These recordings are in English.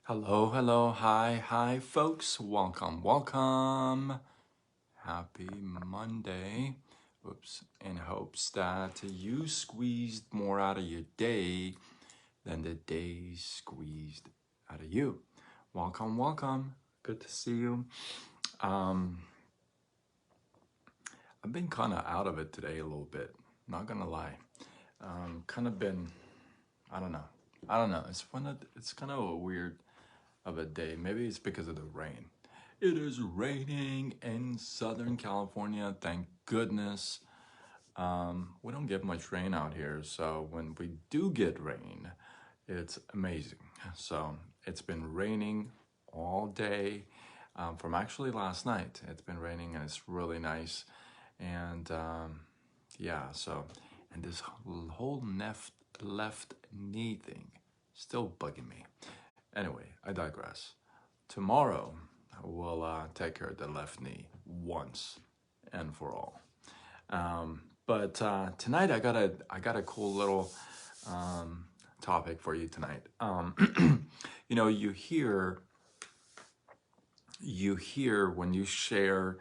Hello, hello, hi, folks. Welcome. Happy Monday. Oops. In hopes that you squeezed more out of your day than the day squeezed out of you. Welcome. Good to see you. I've been kind of out of it today a little bit. Not gonna lie. Kind of been. I don't know. It's kind of a weird of a day. Maybe it's because of the rain. It is raining in Southern California, thank goodness. We don't get much rain out here, so when we do get rain, it's amazing. So it's been raining all day from actually last night. It's been raining and it's really nice. And yeah, so, and this whole left knee thing still bugging me. Anyway, I digress. Tomorrow, we'll take care of the left knee once and for all. But tonight, I got a cool little topic for you tonight. You hear when you share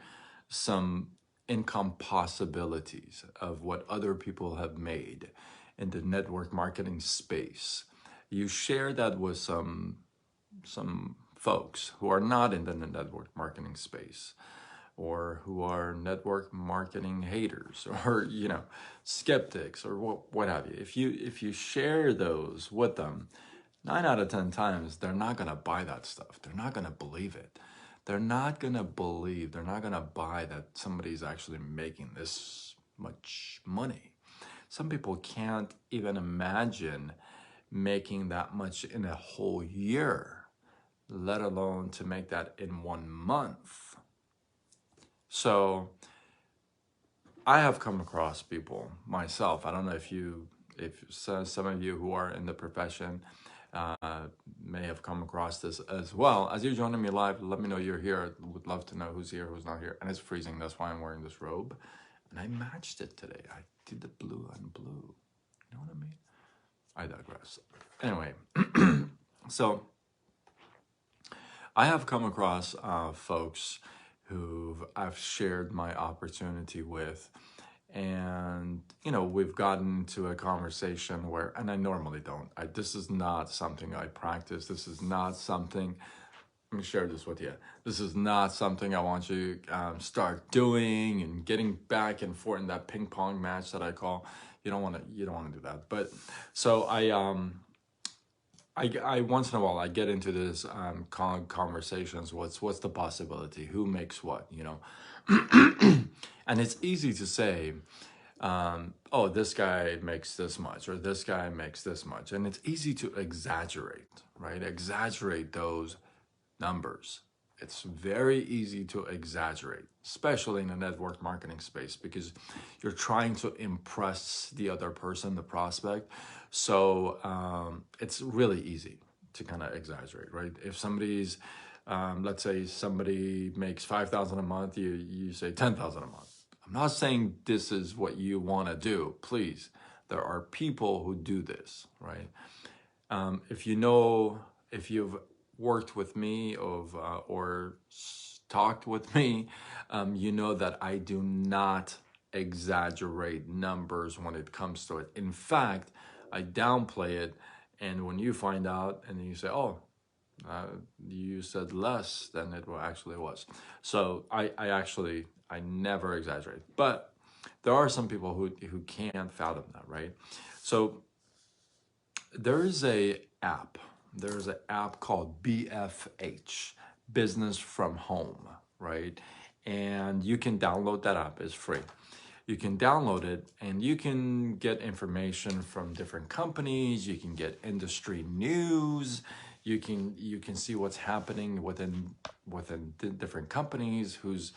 some income possibilities of what other people have made in the network marketing space. You share that with some folks who are not in the network marketing space, or who are network marketing haters, or skeptics, or what have you. If you share those with them, 9 out of 10 times they're not gonna buy that stuff. They're not gonna believe it. They're not gonna buy that somebody's actually making this much money. Some people can't even imagine making that much in a whole year, let alone to make that in 1 month. So I have come across people myself. I don't know if some of you who are in the profession may have come across this as well. As you're joining me live, let me know you're here. I would love to know who's here, who's not here. And it's freezing. That's why I'm wearing this robe. And I matched it today. I did the blue on blue. You know what I mean? I digress. Anyway, so I have come across folks who I've shared my opportunity with, and we've gotten into a conversation where, and I normally don't. This is not something I practice. This is not something. Let me share this with you. This is not something I want you to start doing and getting back and forth in that ping pong match that I call. You don't want to do that. But so I once in a while I get into this conversations. What's the possibility? Who makes what? And it's easy to say, oh, this guy makes this much, or this guy makes this much, and it's easy to exaggerate, right? Exaggerate those numbers. It's very easy to exaggerate, especially in the network marketing space, because you're trying to impress the other person, the prospect. So it's really easy to kind of exaggerate, right? If somebody's, let's say somebody makes 5,000 a month, you say 10,000 a month. I'm not saying this is what you want to do. Please, there are people who do this, right? If you've worked with me or talked with me, you know that I do not exaggerate numbers when it comes to it. In fact, I downplay it, and when you find out and you say, oh, you said less than it actually was. So I never exaggerate. But there are some people who can't fathom that, right? So there's an app called BFH, Business from Home, right? And you can download that app. It's free. You can download it and you can get information from different companies. You can get industry news. You can see what's happening within the different companies, whose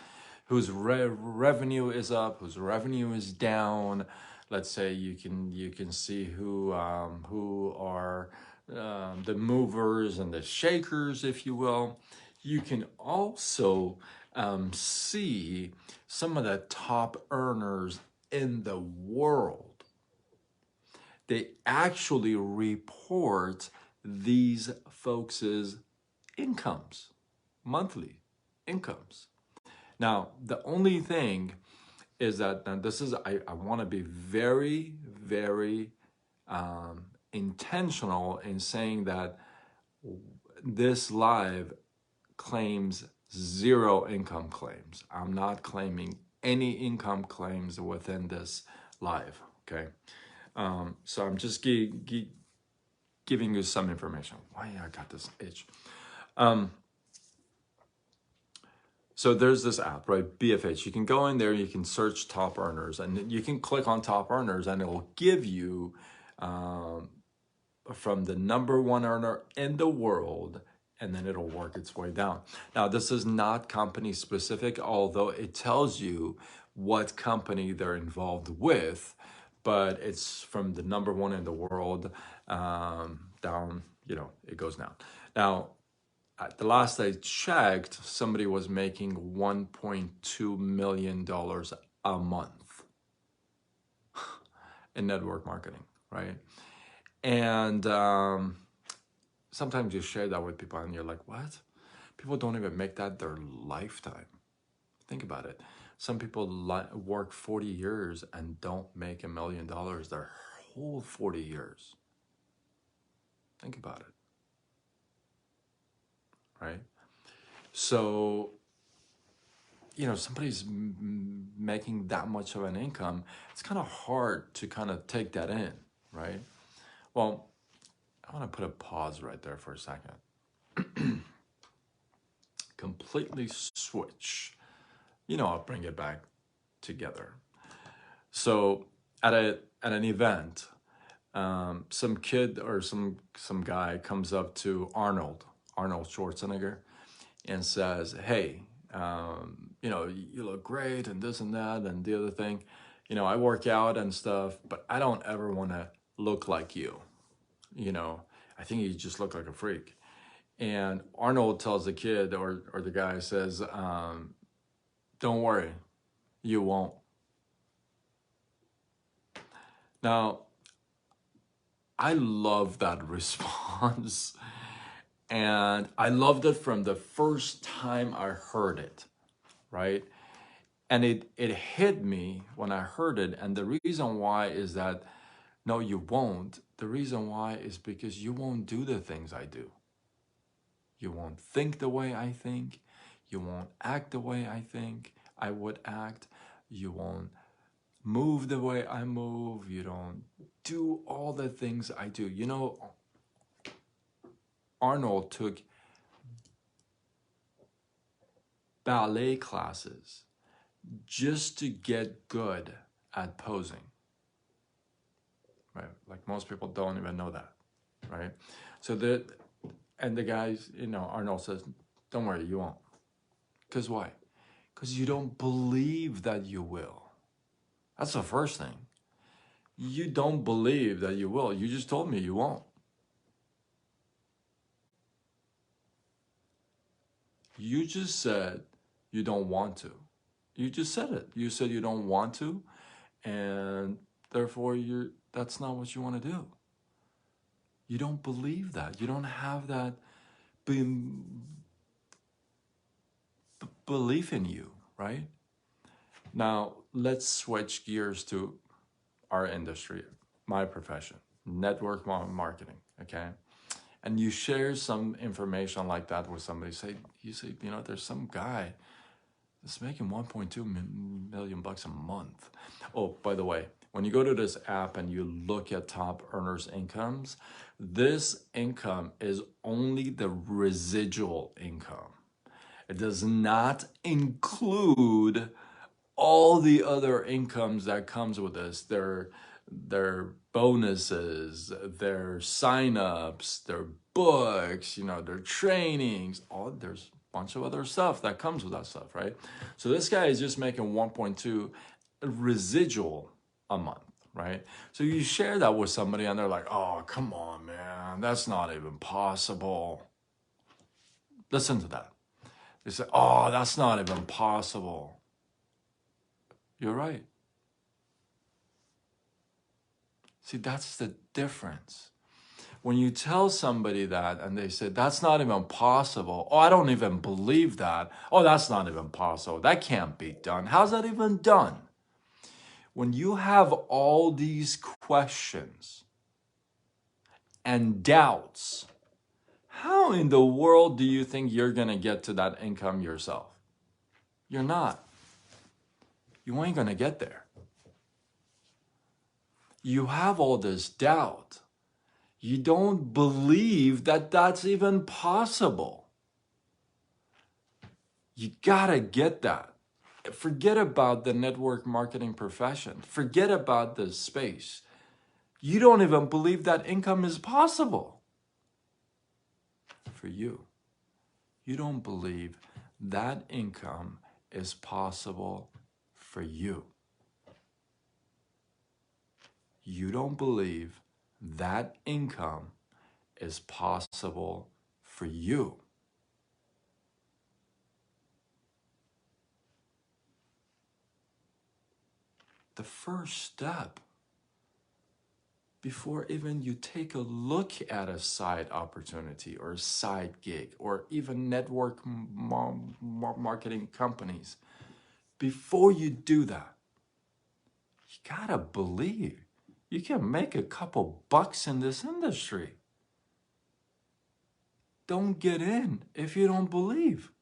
revenue is up, whose revenue is down. Let's say you can see who are the movers and the shakers, if you will. You can also see some of the top earners in the world. They actually report these folks' incomes, monthly incomes. Now, the only thing is that, and this is, I want to be very, very intentional in saying that this live claims zero income claims. I'm not claiming any income claims within this live, okay? So I'm just giving you some information. Why I got this itch? So there's this app, right? BFH. You can go in there, you can search top earners, and you can click on top earners, and it will give you from the #1 earner in the world, and then it'll work its way down. Now, this is not company specific, although it tells you what company they're involved with, but it's from the #1 in the world down, it goes down. Now, at the last I checked, somebody was making $1.2 million a month in network marketing, right? And sometimes you share that with people and you're like, what? People don't even make that their lifetime. Think about it. Some people work 40 years and don't make $1 million their whole 40 years. Think about it. Right? So, somebody's making that much of an income, it's kind of hard to kind of take that in, right? Well, I want to put a pause right there for a second. Completely switch. I'll bring it back together. So at an event, some kid or some guy comes up to Arnold Schwarzenegger and says, hey, you look great and this and that and the other thing. I work out and stuff, but I don't ever want to look like you. I think you just look like a freak. And Arnold tells the kid or the guy says, don't worry, you won't. Now, I love that response. And I loved it from the first time I heard it, right? And it hit me when I heard it. And the reason why is that, no, you won't. The reason why is because you won't do the things I do. You won't think the way I think. You won't act the way I think I would act. You won't move the way I move. You don't do all the things I do. Arnold took ballet classes just to get good at posing, right? Like most people don't even know that, right? So the guys, Arnold says, don't worry, you won't. Because why? Because you don't believe that you will. That's the first thing. You don't believe that you will. You just told me you won't. You just said you don't want to. You just said it. You said you don't want to, and therefore that's not what you want to do. You don't believe that. You don't have that belief in you, right? Now, let's switch gears to our industry, my profession, network marketing, okay? And you share some information like that with somebody. You say, there's some guy that's making 1.2 million bucks a month. Oh, by the way, when you go to this app and you look at top earners' incomes, this income is only the residual income. It does not include all the other incomes that comes with this. Their bonuses, their signups, their books, their trainings, there's a bunch of other stuff that comes with that stuff, right? So this guy is just making 1.2 residual a month, right? So you share that with somebody and they're like, oh, come on, man, that's not even possible. Listen to that. They say, oh, that's not even possible. You're right. See, that's the difference. When you tell somebody that and they say, that's not even possible. Oh, I don't even believe that. Oh, that's not even possible. That can't be done. How's that even done? When you have all these questions and doubts, how in the world do you think you're going to get to that income yourself? You're not. You ain't going to get there. You have all this doubt. You don't believe that that's even possible. You gotta get that. Forget about the network marketing profession. Forget about this space. You don't even believe that income is possible for you. You don't believe that income is possible for you. You don't believe that income is possible for you. The first step before even you take a look at a side opportunity or a side gig or even network marketing companies, before you do that, you gotta believe you can make a couple bucks in this industry. Don't get in if you don't believe.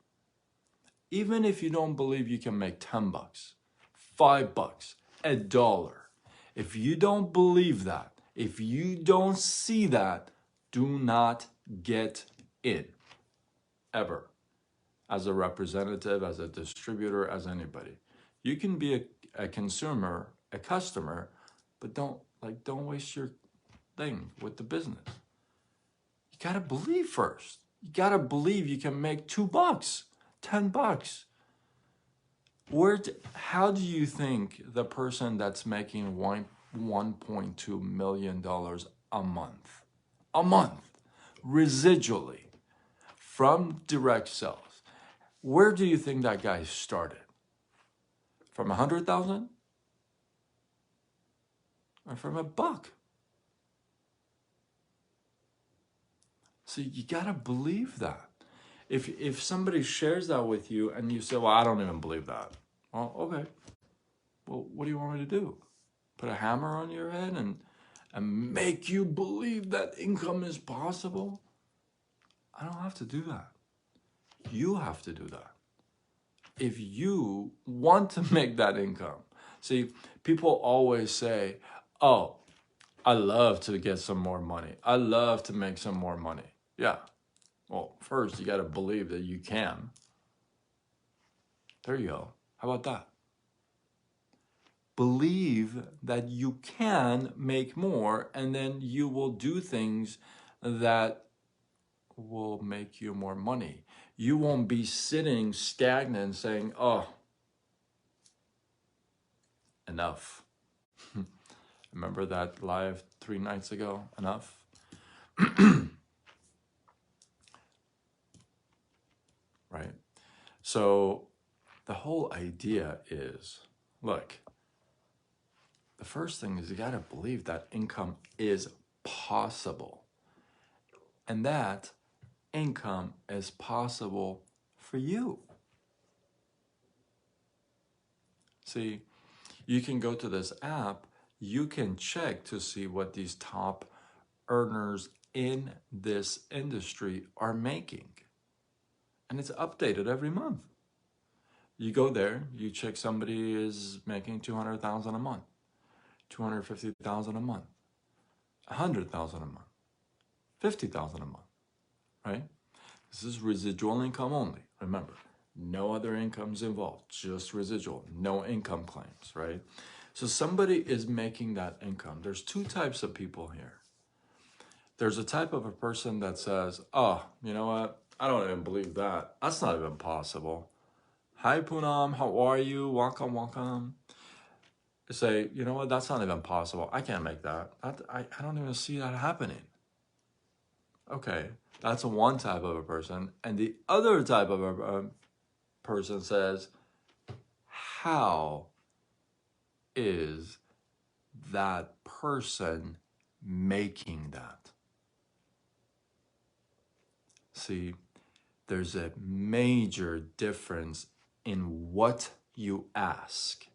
Even if you don't believe you can make 10 bucks, 5 bucks, $1. If you don't believe that, if you don't see that, do not get in. Ever. As a representative, as a distributor, as anybody. You can be a consumer, a customer, but don't waste your thing with the business. You gotta believe first. You gotta believe you can make 2 bucks, 10 bucks. How do you think the person that's making $1.2 million a month, residually, from direct sales, where do you think that guy started? From 100,000? Or from $1? So you gotta believe that. If somebody shares that with you and you say, well, I don't even believe that. Well, okay. Well, what do you want me to do? Put a hammer on your head and make you believe that income is possible? I don't have to do that. You have to do that. If you want to make that income. See, people always say, oh, I love to get some more money. I love to make some more money. Yeah. Well, first you got to believe that you can. There you go. How about that? Believe that you can make more, and then you will do things that will make you more money. You won't be sitting stagnant saying, oh, enough. Remember that live 3 nights ago? Enough? Right? So the whole idea is, look, the first thing is you got to believe that income is possible. And that income is possible for you. See, you can go to this app, you can check to see what these top earners in this industry are making. And it's updated every month. You go there, you check somebody is making 200,000 a month, 250,000 a month, 100,000 a month, 50,000 a month, right? This is residual income only. Remember, no other incomes involved, just residual, no income claims, right? So somebody is making that income. There's 2 types of people here. There's a type of a person that says, oh, you know what? I don't even believe that. That's not even possible. Hi, Poonam, how are you? Welcome. Say, you know what? That's not even possible. I can't make that. I don't even see that happening. Okay, that's one type of a person. And the other type of a person says, how is that person making that? See, there's a major difference in what you ask,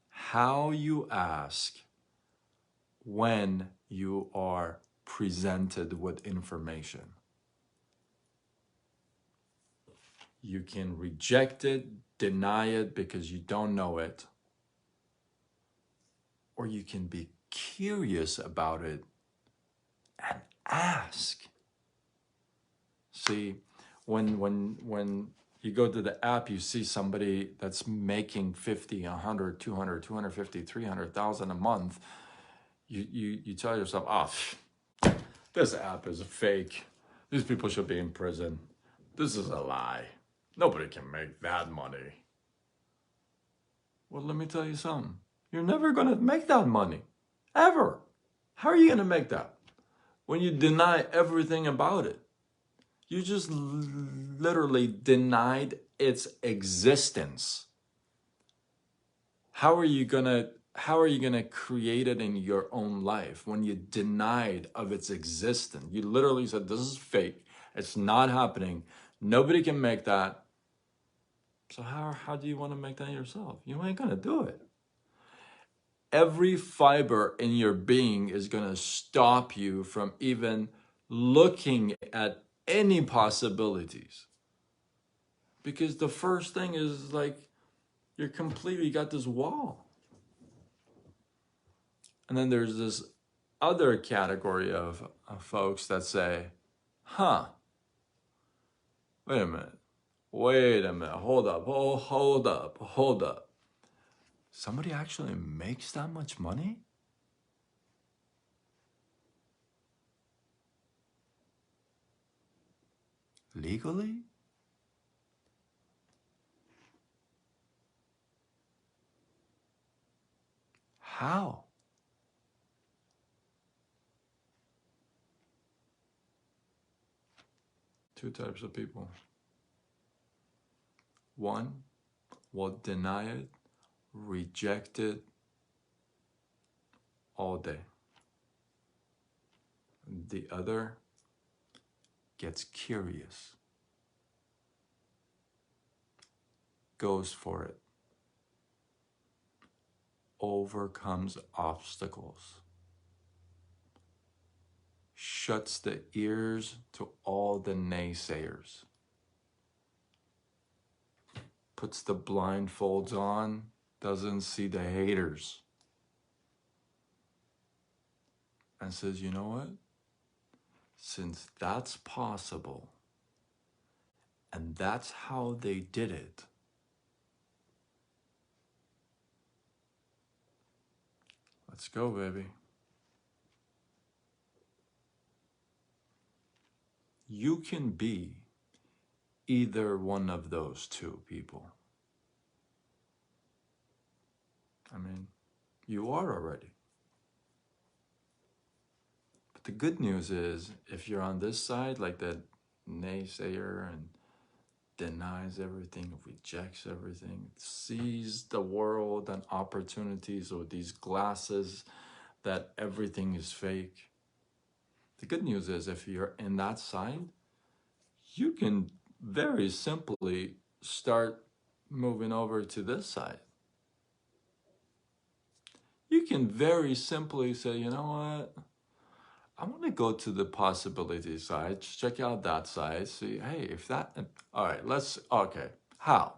how you ask when you are presented with information. You can reject it, deny it because you don't know it, or you can be curious about it and ask. See, when you go to the app, you see somebody that's making 50, 100, 200, 250, 300,000 a month. You tell yourself, oh, this app is a fake. These people should be in prison. This is a lie. Nobody can make that money. Well, let me tell you something. You're never going to make that money. Ever. How are you going to make that? When you deny everything about it. You just literally denied its existence. How are you gonna create it in your own life when you denied of its existence? You literally said, this is fake. It's not happening. Nobody can make that. So how do you want to make that yourself? You ain't gonna do it. Every fiber in your being is gonna stop you from even looking at any possibilities. Because the first thing is like, you're completely got this wall. And then there's this other category of folks that say, huh, wait a minute, hold up. Somebody actually makes that much money? Legally? How? Two types of people. One will deny it, reject it all day. The other gets curious, goes for it, overcomes obstacles, shuts the ears to all the naysayers, puts the blindfolds on, doesn't see the haters, and says, you know what? Since that's possible, and that's how they did it, let's go, baby. You can be either one of those two people. I mean, you are already. But the good news is, if you're on this side, like that naysayer and denies everything, rejects everything, sees the world and opportunities with these glasses that everything is fake. The good news is, if you're in that side, you can very simply start moving over to this side. You can very simply say, you know what? I want to go to the possibility side, check out that side, see, hey, if that, all right, okay, how?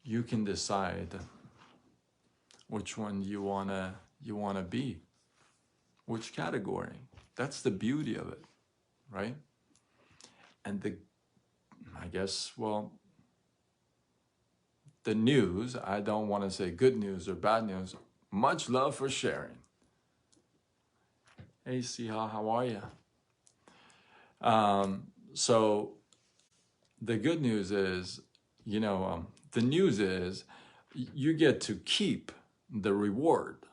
You can decide which one you wanna be, which category. That's the beauty of it, right? And I guess, well, the news, I don't want to say good news or bad news. Much love for sharing. Hey, Siha, how are you? So the good news is, the news is you get to keep the reward.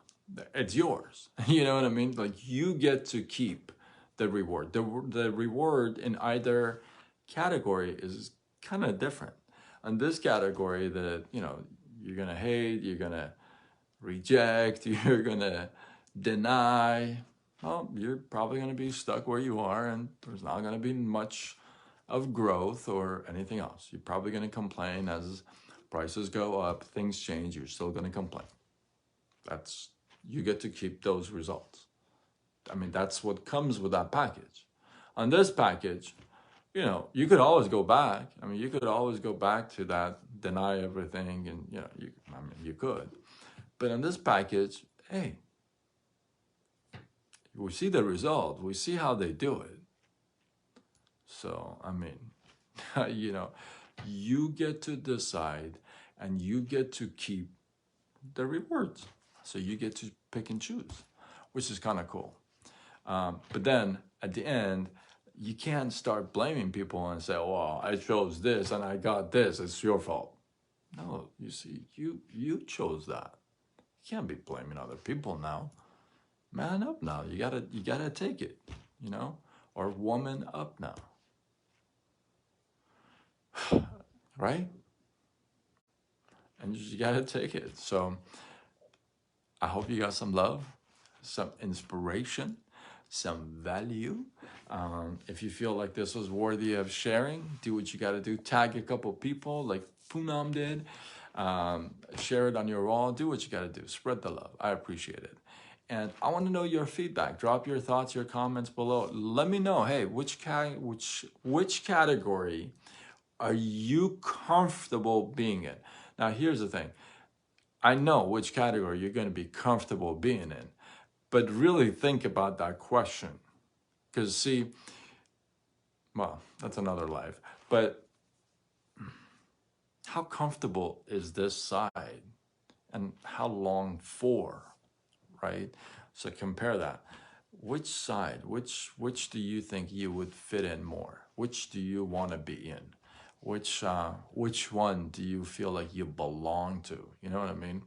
It's yours. You know what I mean? Like, you get to keep the reward. The reward in either category is kind of different. In this category, you're going to hate, you're going to reject, you're going to deny. well, you're probably going to be stuck where you are, and there's not going to be much of growth or anything else. You're probably going to complain as prices go up, things change, you're still going to complain. You get to keep those results. I mean, that's what comes with that package. On this package, you could always go back. I mean, you could always go back to that, deny everything, and you could. But on this package, hey, we see the result. We see how they do it. So, I mean, you get to decide and you get to keep the rewards. So you get to pick and choose, which is kind of cool. But then at the end, you can't start blaming people and say, well, I chose this and I got this. It's your fault. No, you see, you chose that. You can't be blaming other people now. Man up now. You gotta take it, or woman up now. Right? And you gotta take it. So I hope you got some love, some inspiration, some value. If you feel like this was worthy of sharing, do what you gotta do. Tag a couple people like Poonam did. Share it on your wall. Do what you gotta do. Spread the love. I appreciate it. And I want to know your feedback. Drop your thoughts, your comments below. Let me know, hey, which category are you comfortable being in? Now, here's the thing. I know which category you're going to be comfortable being in, but really think about that question. Because see, well, that's another life. But how comfortable is this side? And how long for? Right? So compare that. Which side, which do you think you would fit in more? Which do you want to be in? Which one do you feel like you belong to? You know what I mean?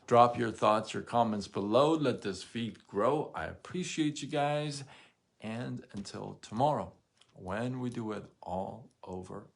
Drop your thoughts, your comments below. Let this feed grow. I appreciate you guys. And until tomorrow, when we do it all over